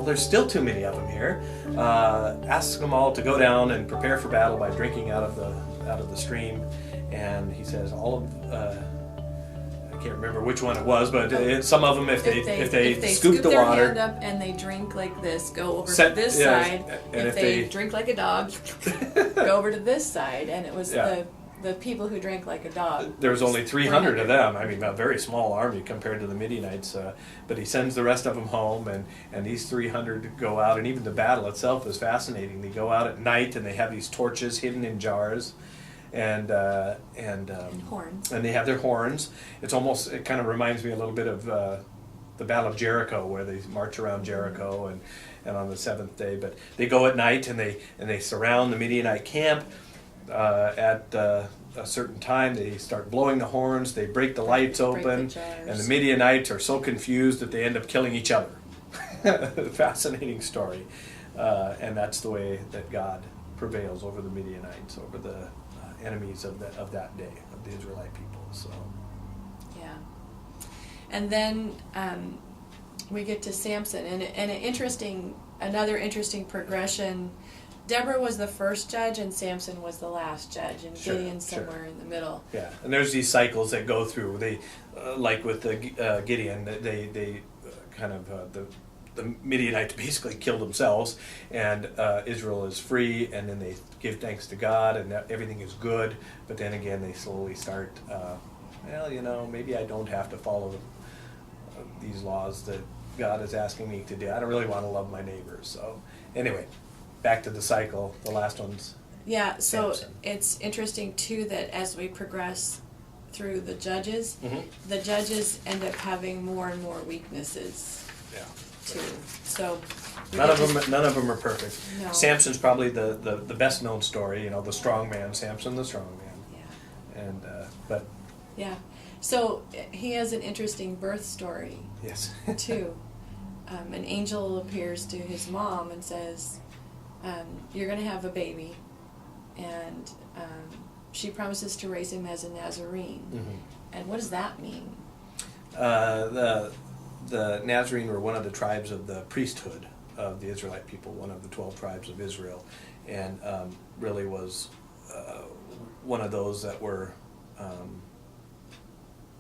well, there's still too many of them here. Asks them all to go down and prepare for battle by drinking out of the stream. And he says all of I can't remember which one it was, but some of them, if they scoop the their water, hand up and they drink like this, go over to this side. And if they drink like a dog, go over to this side. And it was the people who drank like a dog. There was only 300 of them. I mean, a very small army compared to the Midianites. But he sends the rest of them home, and these 300 go out. And even the battle itself is fascinating. They go out at night, and they have these torches hidden in jars. And horns. And they have their horns. It kind of reminds me a little bit of the Battle of Jericho, where they march around Jericho and on the seventh day. But they go at night and they surround the Midianite camp. At a certain time, they start blowing the horns. They break the lights open, and the Midianites are so confused that they end up killing each other. Fascinating story, and that's the way that God prevails over the Midianites, over the enemies of that day, of the Israelite people. So, yeah, and then we get to Samson, and another interesting progression. Deborah was the first judge, and Samson was the last judge, and Gideon's somewhere in the middle. Yeah, and there's these cycles that go through. They, like with Gideon, they kind of the Midianites basically kill themselves, and Israel is free, and then they give thanks to God, and everything is good. But then again, they slowly start. Maybe I don't have to follow these laws that God is asking me to do. I don't really want to love my neighbors. So anyway. Back to the cycle, the last one's so Samson. It's interesting too that as we progress through the judges, the judges end up having more and more weaknesses. Yeah. Too. So none of them are perfect. No. Samson's probably the best known story. The strong man, Samson the strong man. Yeah. And yeah. So he has an interesting birth story. Yes. too. An angel appears to his mom and says, you're going to have a baby, and she promises to raise him as a Nazarene. And what does that mean? The Nazarene were one of the tribes of the priesthood of the Israelite people, one of the 12 tribes of Israel, and really was one of those that were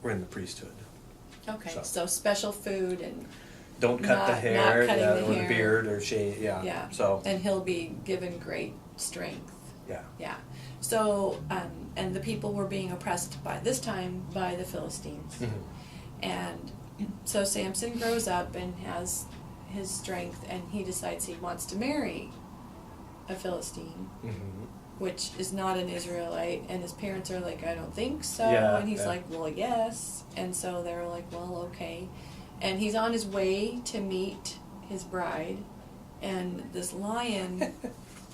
in the priesthood. Okay, so special food and don't cut the hair or the beard or shave. Yeah. So and he'll be given great strength. Yeah. Yeah. So and the people were being oppressed by this time by the Philistines, and so Samson grows up and has his strength, and he decides he wants to marry a Philistine, which is not an Israelite, and his parents are like, I don't think so, and he's like, well, yes, and so they're like, well, okay. And he's on his way to meet his bride, and this lion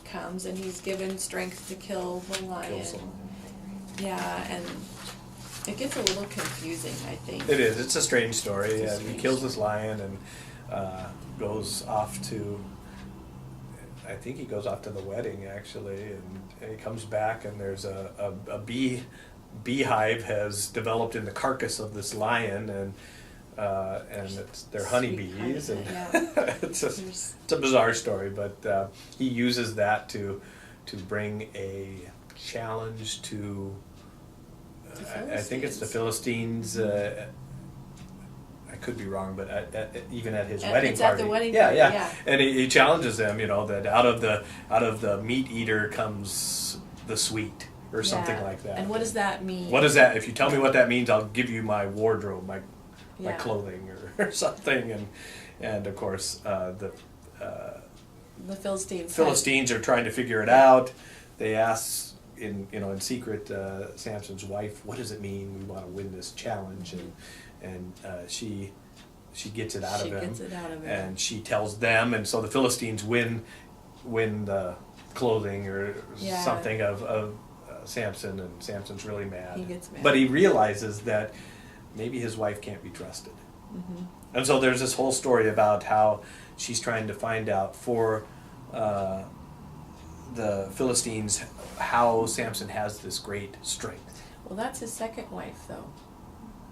comes, and he's given strength to kill the lion. Yeah, and it gets a little confusing, I think. It is. It's a strange story. He kills this lion and goes off to, I think he goes off to the wedding, actually, and he comes back, and there's a beehive has developed in the carcass of this lion, and they're honeybees, and it's a bizarre story, but he uses that to bring a challenge to I think it's the Philistines. I could be wrong, but even at his wedding it's party, at the wedding party, yeah. And he challenges them, that out of the meat eater comes the sweet, or something like that. And what does that mean? What is that? If you tell me what that means, I'll give you my wardrobe, my clothing, or something. And of course, the Philistines are trying to figure it out. They ask in secret Samson's wife, what does it mean? We want to win this challenge, and she gets it out of him. And she tells them, and so the Philistines win the clothing or something of Samson, and Samson's really mad. He gets mad. But he realizes that maybe his wife can't be trusted. And so there's this whole story about how she's trying to find out for the Philistines how Samson has this great strength. Well, that's his second wife, though.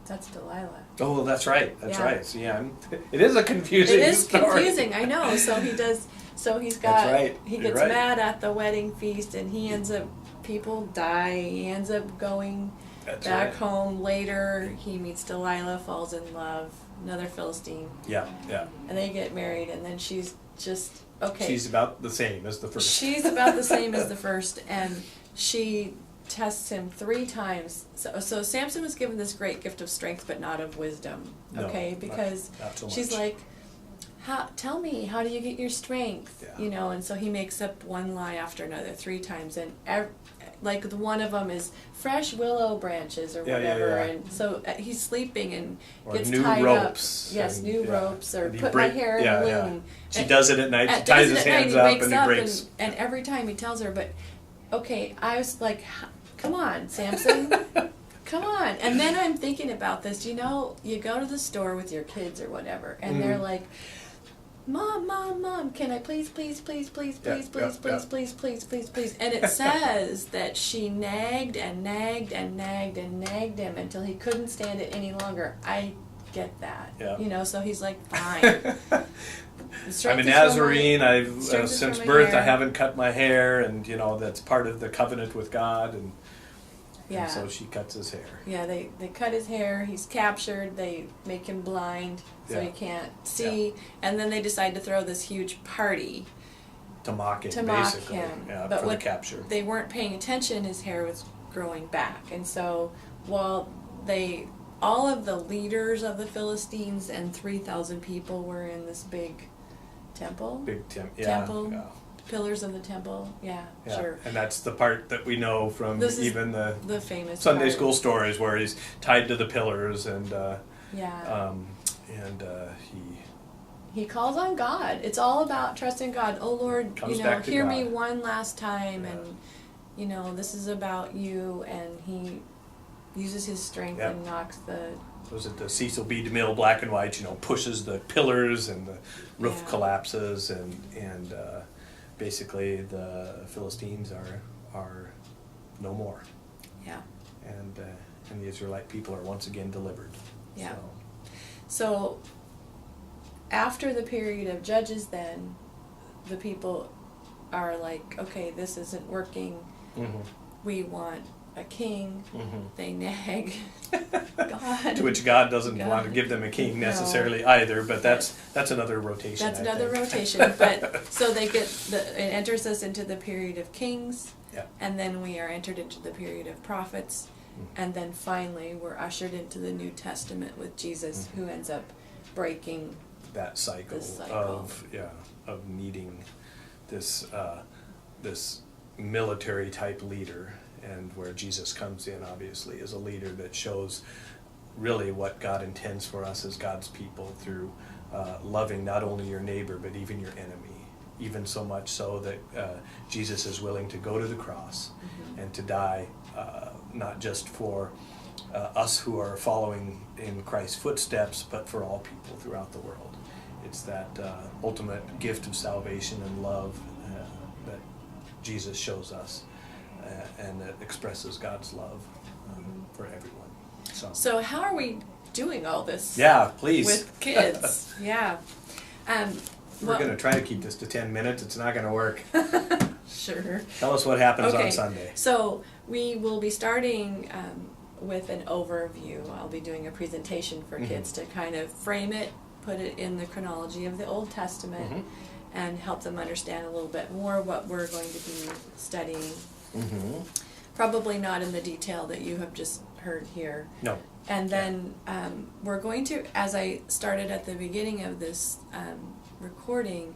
That's Delilah. Oh, that's right. That's Yeah. right. See, it is a confusing It is story. confusing, I know. So he does. So he's got. That's right. He You're gets right. mad at the wedding feast, and he ends up. People die. He ends up going That's back right. home later. He meets Delilah, falls in love. Another Philistine, Yeah, yeah. and they get married. And then she's just okay. She's about the same as the first. She's about the same as the first, and she tests him 3 times. So Samson was given this great gift of strength, but not of wisdom. No, Okay, because not so she's much. like, tell me, how do you get your strength? Yeah. You know, and so he makes up one lie after another 3 times, and like one of them is fresh willow branches or Yeah, yeah, whatever, yeah. and so he's sleeping and Or gets new tied ropes up. Yes, and- new yeah. ropes, or And he put my break- hair in yeah, a yeah. loom. She And- does it at night. She does ties it his at night, hands he up wakes and he up breaks. and every time he tells her, but okay, I was like, come on, Samson. Come on. And then I'm thinking about this. You know, you go to the store with your kids or whatever, and they're like, Mom, can I please, please, please, please, Yeah, please, yeah, please, please, yeah. please, please, please, please. And it says that she nagged and nagged and nagged and nagged him until he couldn't stand it any longer. I get that. Yeah. You know, so he's like, fine. I'm a Nazarene. I've strength is since from my birth I hair. haven't cut my hair, and that's part of the covenant with God. And Yeah. so she cuts his hair. Yeah, they cut his hair, he's captured, they make him blind so Yeah. he can't see, and then they decide to throw this huge party To mock him, to mock basically. him. Yeah, But for what the capture. they weren't paying attention, his hair was growing back. And so while all of the leaders of the Philistines and 3,000 people were in this big temple, temple, Yeah. pillars of the temple, yeah. Sure. And that's the part that we know from This is even the The famous Sunday part. school stories where he's tied to the pillars and Yeah. he He calls on God. It's all about trusting God. Oh Lord, Comes back to hear me God. one last time, Yeah. and this is about you. And he uses his strength Yeah. and knocks the. was it the Cecil B. DeMille black and white, pushes the pillars and the roof Yeah. collapses and basically the Philistines are no more. Yeah. And the Israelite people are once again delivered. Yeah. So, So after the period of Judges, then the people are like, okay, this isn't working. mhm, We want a king. mhm. They nag God. To which God doesn't God. want to give them a king No. necessarily either, but that's another rotation. That's I another think. rotation, but so it enters us into the period of kings, Yeah. and then we are entered into the period of prophets, and then finally we're ushered into the New Testament with Jesus, who ends up breaking. That cycle, This cycle. of needing this this military type leader, and where Jesus comes in obviously as a leader that shows really what God intends for us as God's people through loving not only your neighbor but even your enemy, even so much so that Jesus is willing to go to the cross and to die not just for us who are following in Christ's footsteps, but for all people throughout the world. It's that ultimate gift of salvation and love that Jesus shows us, and that expresses God's love for everyone. So how are we doing all this? Yeah, please. With kids, yeah. We're going to try to keep this to 10 minutes. It's not going to work. Sure. Tell us what happens Okay. on Sunday. So we will be starting with an overview. I'll be doing a presentation for kids to kind of frame it, put it in the chronology of the Old Testament, and help them understand a little bit more what we're going to be studying. Mm-hmm. Probably not in the detail that you have just heard here. No. And then we're going to, as I started at the beginning of this recording,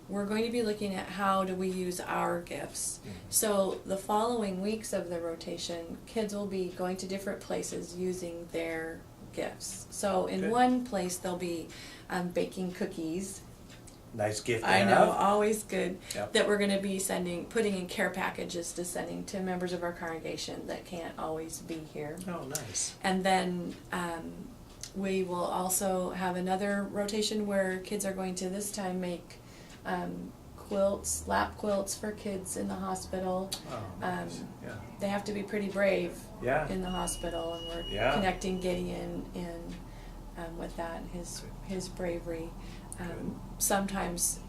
we're going to be looking at how do we use our gifts. So the following weeks of the rotation, kids will be going to different places using their gifts. So in Good. one place they'll be baking cookies. Nice gift to I have. know, always good. Yep. That we're going to be putting in care packages to sending to members of our congregation that can't always be here. Oh, nice. And then we will also have another rotation where kids are going to this time make quilts, lap quilts for kids in the hospital. Oh, nice. Yeah. They have to be pretty brave Yeah. in the hospital, and we're Yeah. connecting Gideon in with that, his bravery. Sometimes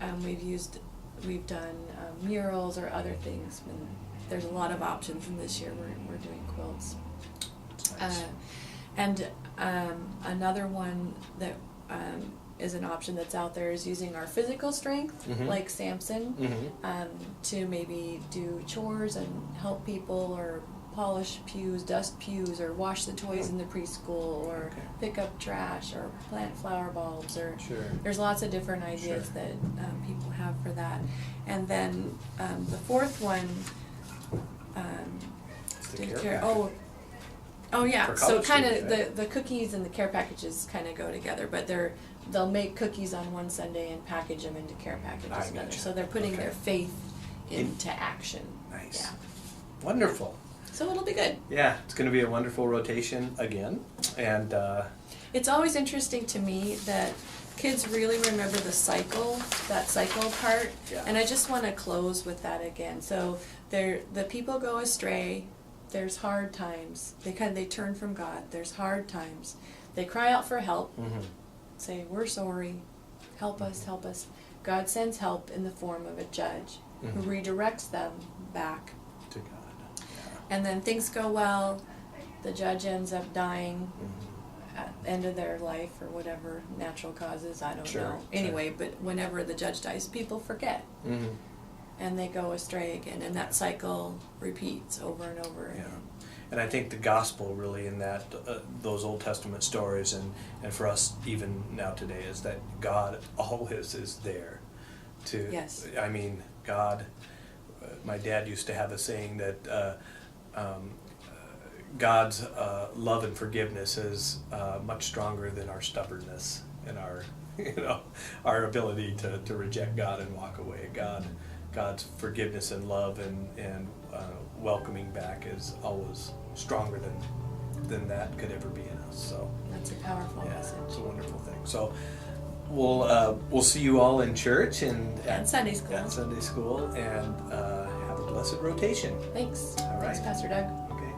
we've done murals or other things, and there's a lot of options. And this year we're doing quilts. Nice. And another one that is an option that's out there is using our physical strength, Mhm. like Samson, Mhm. to maybe do chores and help people, or polish pews, dust pews, or wash the toys in the preschool, or Okay. pick up trash, or plant flower bulbs, or Sure. there's lots of different ideas Sure. that people have for that. And then the fourth one, It's the did care care. package. Oh yeah. For So college kind of students, right? the cookies and the care packages kind of go together, but they'll make cookies on one Sunday and package them into care packages I another. gotcha. So they're putting Okay. their faith into action. Nice. Yeah. Wonderful. So it'll be good. Yeah, it's going to be a wonderful rotation again, and It's always interesting to me that kids really remember that cycle part. Yeah. And I just want to close with that again. So the people go astray. There's hard times. They turn from God. There's hard times. They cry out for help. mhm. Say, we're sorry. Help us, help us. God sends help in the form of a judge who Mhm. redirects them back. To God. And then things go well. The judge ends up dying Yeah. at the end of their life, or whatever natural causes, I don't Sure, know. sure. Anyway, but whenever the judge dies, people forget, Mm-hmm. and they go astray again, and that cycle repeats over and over Yeah. again. And I think the gospel really in that those Old Testament stories, and for us even now today, is that God always is there to. Yes. I mean, God. My dad used to have a saying that God's love and forgiveness is much stronger than our stubbornness and our our ability to reject God and walk away. God's forgiveness and love and welcoming back is always stronger than that could ever be in us. So That's a powerful yeah, message. it's a wonderful thing. So we'll see you all in church and Sunday school. At Sunday school, and have a blessed rotation. Thanks. All Thanks, right. Pastor Doug. Okay.